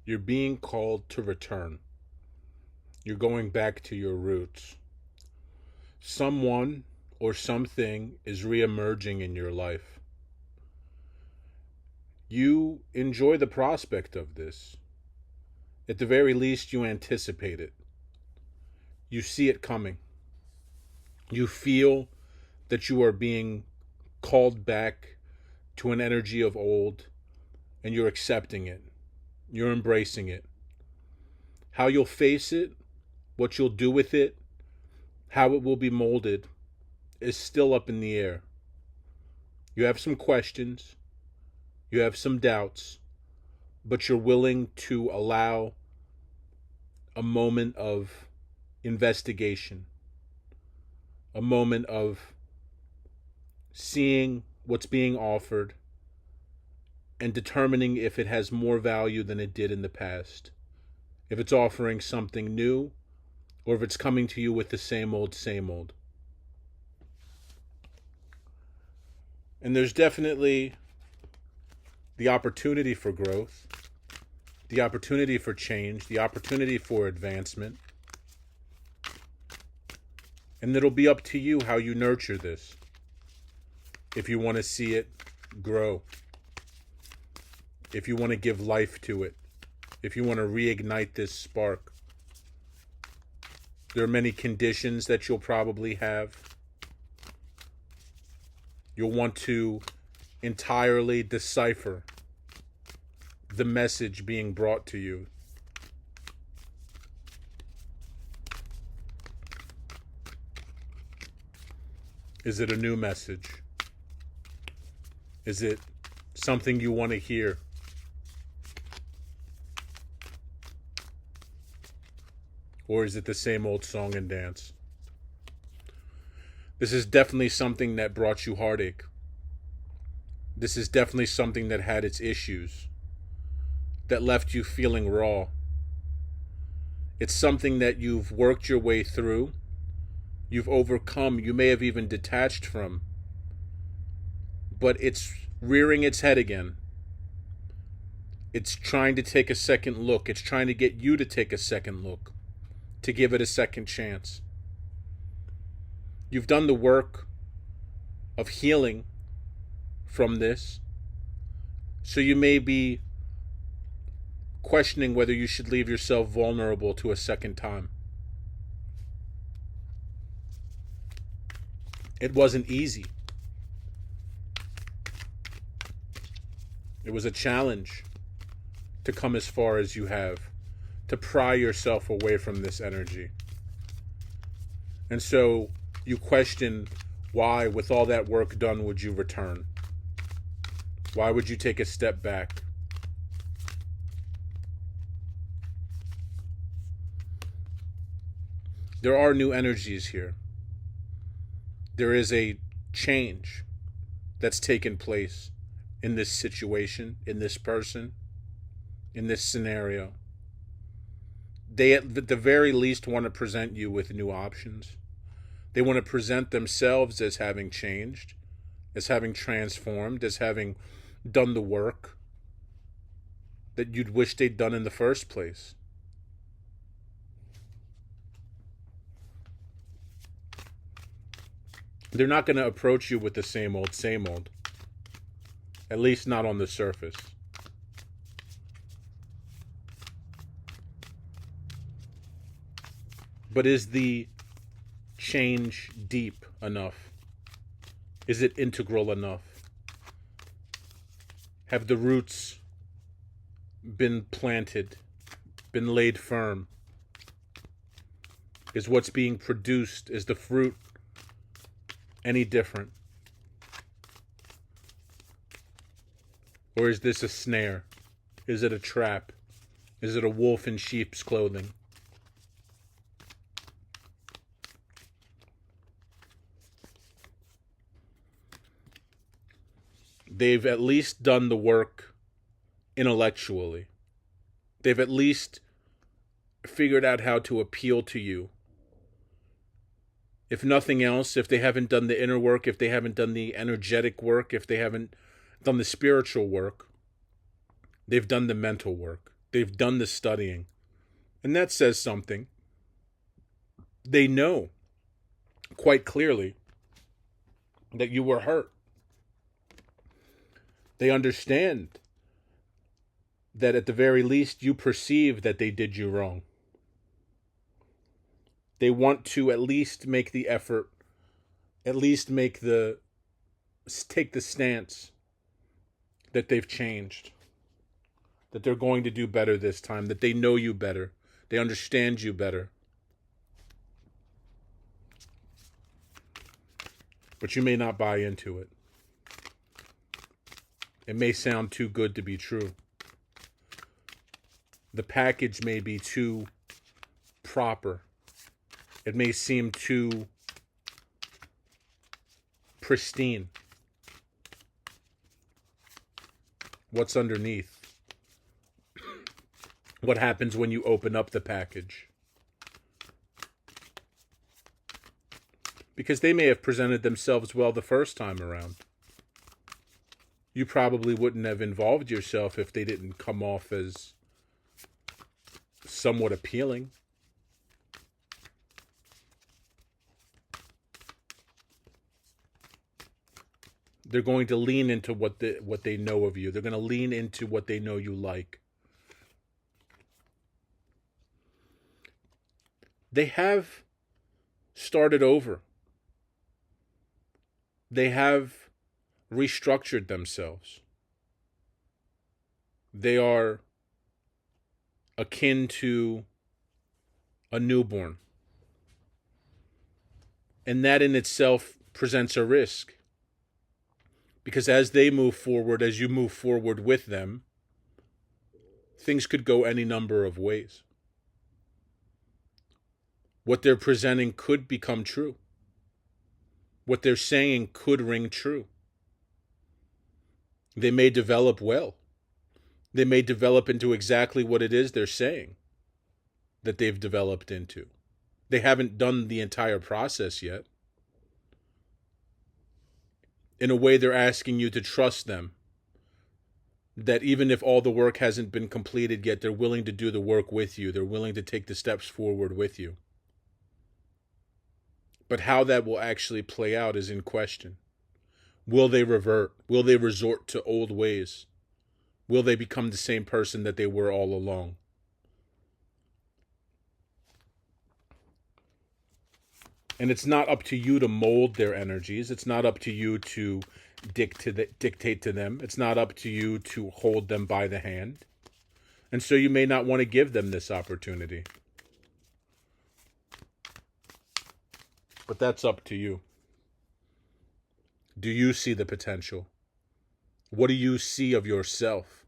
You're being called to return. You're going back to your roots. Someone or something is reemerging in your life. You enjoy the prospect of this. At the very least, you anticipate it. You see it coming. You feel that you are being called back to an energy of old, and you're accepting it. You're embracing it. How you'll face it, what you'll do with it, how it will be molded is still up in the air. You have some questions, you have some doubts, but you're willing to allow a moment of investigation, a moment of seeing what's being offered and determining if it has more value than it did in the past. If it's offering something new, or if it's coming to you with the same old, same old. And there's definitely the opportunity for growth, the opportunity for change, the opportunity for advancement. And it'll be up to you how you nurture this. If you want to see it grow, if you want to give life to it, if you want to reignite this spark. There are many conditions that you'll probably have. You'll want to entirely decipher the message being brought to you. Is it a new message? Is it something you want to hear? Or is it the same old song and dance? This is definitely something that brought you heartache. This is definitely something that had its issues, that left you feeling raw. It's something that you've worked your way through, you've overcome, you may have even detached from, but it's rearing its head again. It's trying to take a second look. It's trying to get you to take a second look, to give it a second chance. You've done the work of healing from this, so you may be questioning whether you should leave yourself vulnerable to a second time. It wasn't easy. It was a challenge to come as far as you have, to pry yourself away from this energy. And so you question why, with all that work done, would you return? Why would you take a step back? There are new energies here. There is a change that's taken place in this situation, in this person, in this scenario. They at the very least want to present you with new options. They want to present themselves as having changed, as having transformed, as having done the work that you'd wish they'd done in the first place. They're not going to approach you with the same old, same old. At least not on the surface. But is the change deep enough? Is it integral enough? Have the roots been planted, been laid firm? Is what's being produced, is the fruit any different? Or is this a snare? Is it a trap? Is it a wolf in sheep's clothing? They've at least done the work intellectually. They've at least figured out how to appeal to you. If nothing else, if they haven't done the inner work, if they haven't done the energetic work, if they haven't done the spiritual work, they've done the mental work. They've done the studying. And that says something. They know quite clearly that you were hurt. They understand that at the very least you perceive that they did you wrong. They want to at least make the effort, at least take the stance that they've changed, that they're going to do better this time, that they know you better, they understand you better. But you may not buy into it. It may sound too good to be true. The package may be too proper. It may seem too pristine. What's underneath? What happens when you open up the package? Because they may have presented themselves well the first time around. You probably wouldn't have involved yourself if they didn't come off as somewhat appealing. They're going to lean into what they know of you. They're going to lean into what they know you like. They have started over. They have restructured themselves. They are akin to a newborn. And that in itself presents a risk. Because as they move forward, as you move forward with them, things could go any number of ways. What they're presenting could become true. What they're saying could ring true. They may develop well. They may develop into exactly what it is they're saying that they've developed into. They haven't done the entire process yet. In a way, they're asking you to trust them. That even if all the work hasn't been completed yet, they're willing to do the work with you. They're willing to take the steps forward with you. But how that will actually play out is in question. Will they revert? Will they resort to old ways? Will they become the same person that they were all along? And it's not up to you to mold their energies. It's not up to you to dictate to them. It's not up to you to hold them by the hand. And so you may not want to give them this opportunity. But that's up to you. Do you see the potential? What do you see of yourself?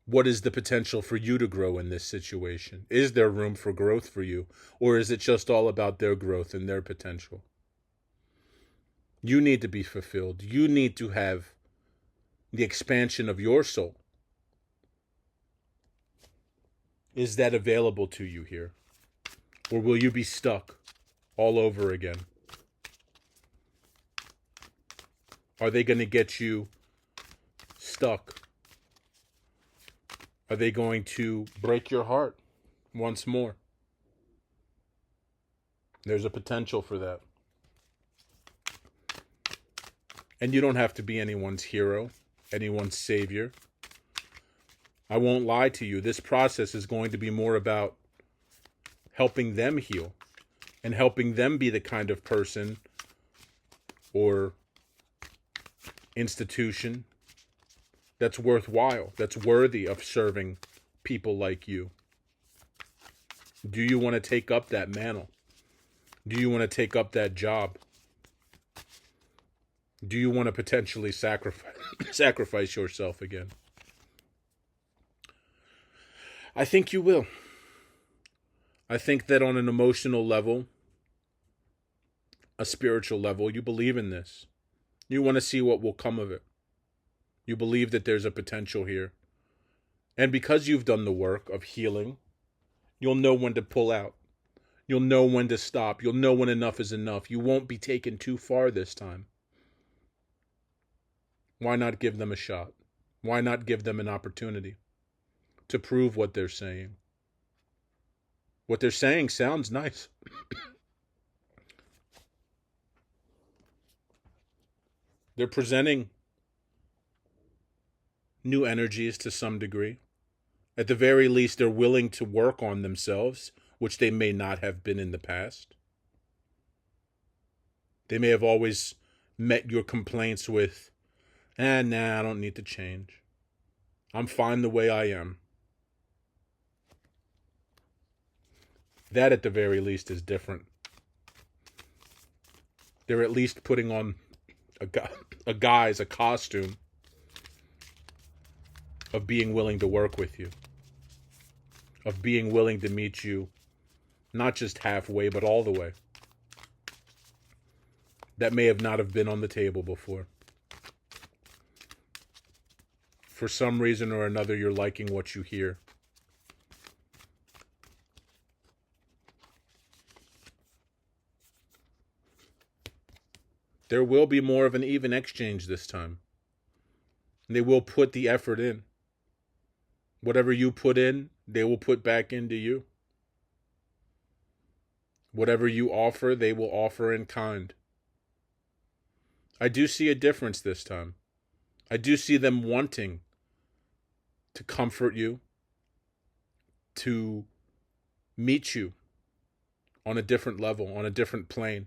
What is the potential for you to grow in this situation? Is there room for growth for you? Or is it just all about their growth and their potential? You need to be fulfilled. You need to have the expansion of your soul. Is that available to you here? Or will you be stuck all over again? Are they going to get you stuck? Are they going to break your heart once more? There's a potential for that. And you don't have to be anyone's hero, anyone's savior. I won't lie to you. This process is going to be more about helping them heal and helping them be the kind of person or institution that's worthwhile, that's worthy of serving people like you. Do you want to take up that mantle? Do you want to take up that job? Do you want to potentially sacrifice yourself again? I think you will. I think that on an emotional level, a spiritual level, you believe in this. You want to see what will come of it. You believe that there's a potential here. And because you've done the work of healing, you'll know when to pull out. You'll know when to stop. You'll know when enough is enough. You won't be taken too far this time. Why not give them a shot? Why not give them an opportunity? to prove what they're saying. What they're saying sounds nice. They're presenting new energies to some degree. At the very least, they're willing to work on themselves, which they may not have been in the past. They may have always met your complaints with, nah, I don't need to change. I'm fine the way I am. That, at the very least, is different. They're at least putting on a costume of being willing to work with you, of being willing to meet you, not just halfway, but all the way. That may have not have been on the table before. For some reason or another, you're liking what you hear. There will be more of an even exchange this time. They will put the effort in. Whatever you put in, they will put back into you. Whatever you offer, they will offer in kind. I do see a difference this time. I do see them wanting to comfort you, to meet you on a different level, on a different plane,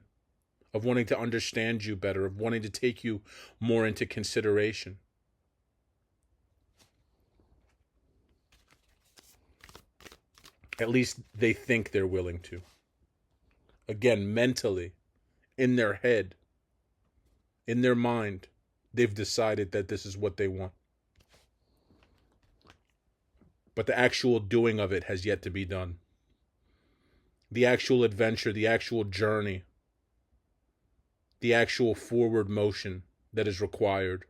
of wanting to understand you better, of wanting to take you more into consideration. At least they think they're willing to. Again, mentally, in their head, in their mind, they've decided that this is what they want. But the actual doing of it has yet to be done. The actual adventure, the actual journey, the actual forward motion that is required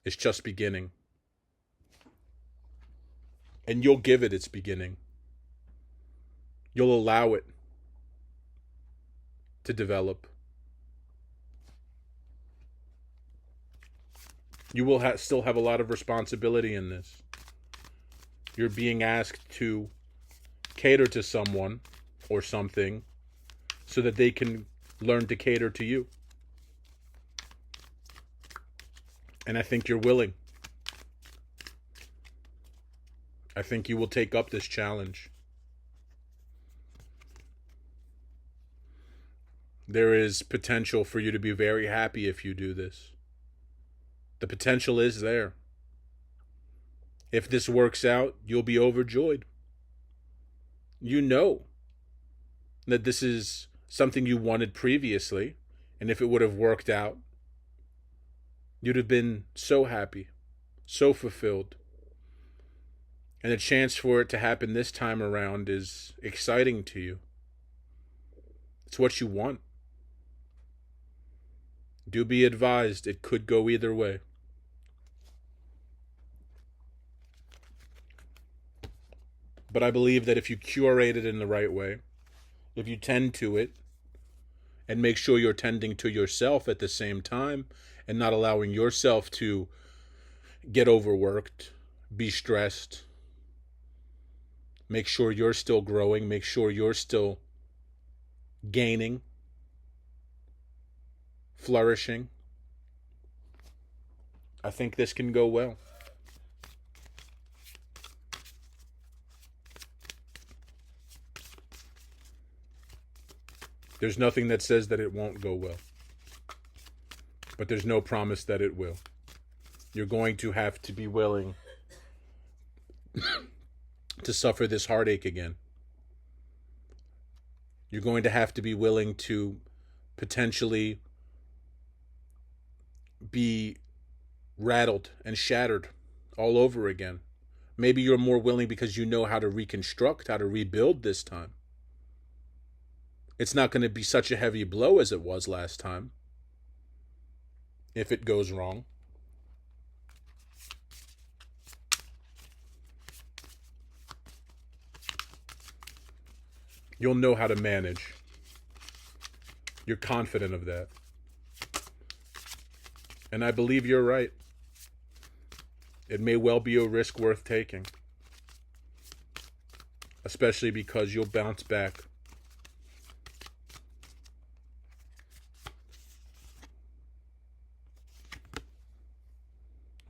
is just beginning. And you'll give it its beginning. You'll allow it to develop. You will still have a lot of responsibility in this. You're being asked to cater to someone or something so that they can learn to cater to you. And I think you're willing. I think you will take up this challenge. There is potential for you to be very happy if you do this. The potential is there. If this works out, you'll be overjoyed. You know that this is something you wanted previously, and if it would have worked out, you'd have been so happy, so fulfilled. And the chance for it to happen this time around is exciting to you. It's what you want. Do be advised, it could go either way. But I believe that if you curate it in the right way, if you tend to it, and make sure you're tending to yourself at the same time, and not allowing yourself to get overworked, be stressed, make sure you're still growing, make sure you're still gaining, flourishing, I think this can go well. There's nothing that says that it won't go well. But there's no promise that it will. You're going to have to be willing to suffer this heartache again. You're going to have to be willing to potentially be rattled and shattered all over again. Maybe you're more willing because you know how to reconstruct, how to rebuild this time. It's not going to be such a heavy blow as it was last time, if it goes wrong. You'll know how to manage. You're confident of that. And I believe you're right. It may well be a risk worth taking, especially because you'll bounce back.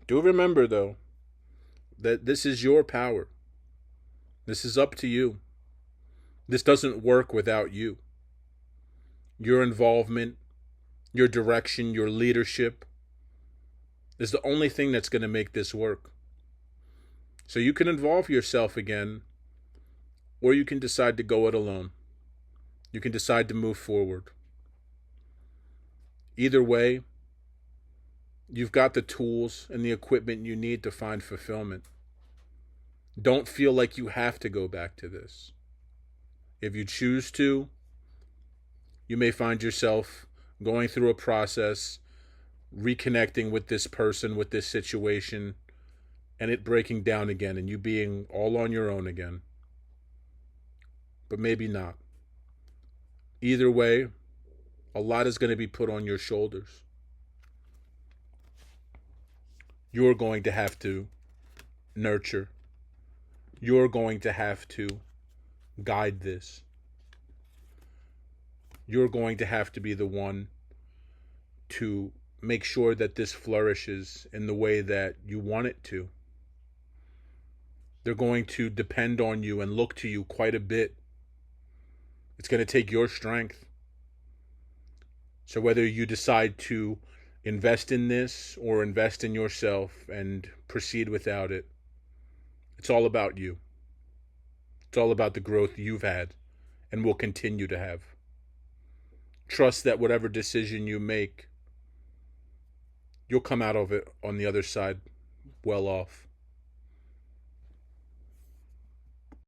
Do remember, though, that this is your power. This is up to you. This doesn't work without you. Your involvement, your direction, your leadership is the only thing that's going to make this work. So you can involve yourself again, or you can decide to go it alone. You can decide to move forward. Either way, you've got the tools and the equipment you need to find fulfillment. Don't feel like you have to go back to this. If you choose to, you may find yourself going through a process, reconnecting with this person, with this situation, and it breaking down again and you being all on your own again. But maybe not. Either way, a lot is going to be put on your shoulders. You're going to have to nurture. You're going to have to guide this. You're going to have to be the one to make sure that this flourishes in the way that you want it to. They're going to depend on you and look to you quite a bit. It's going to take your strength. So whether you decide to invest in this or invest in yourself and proceed without it, it's all about you. It's all about the growth you've had and will continue to have. Trust that whatever decision you make, you'll come out of it on the other side well off.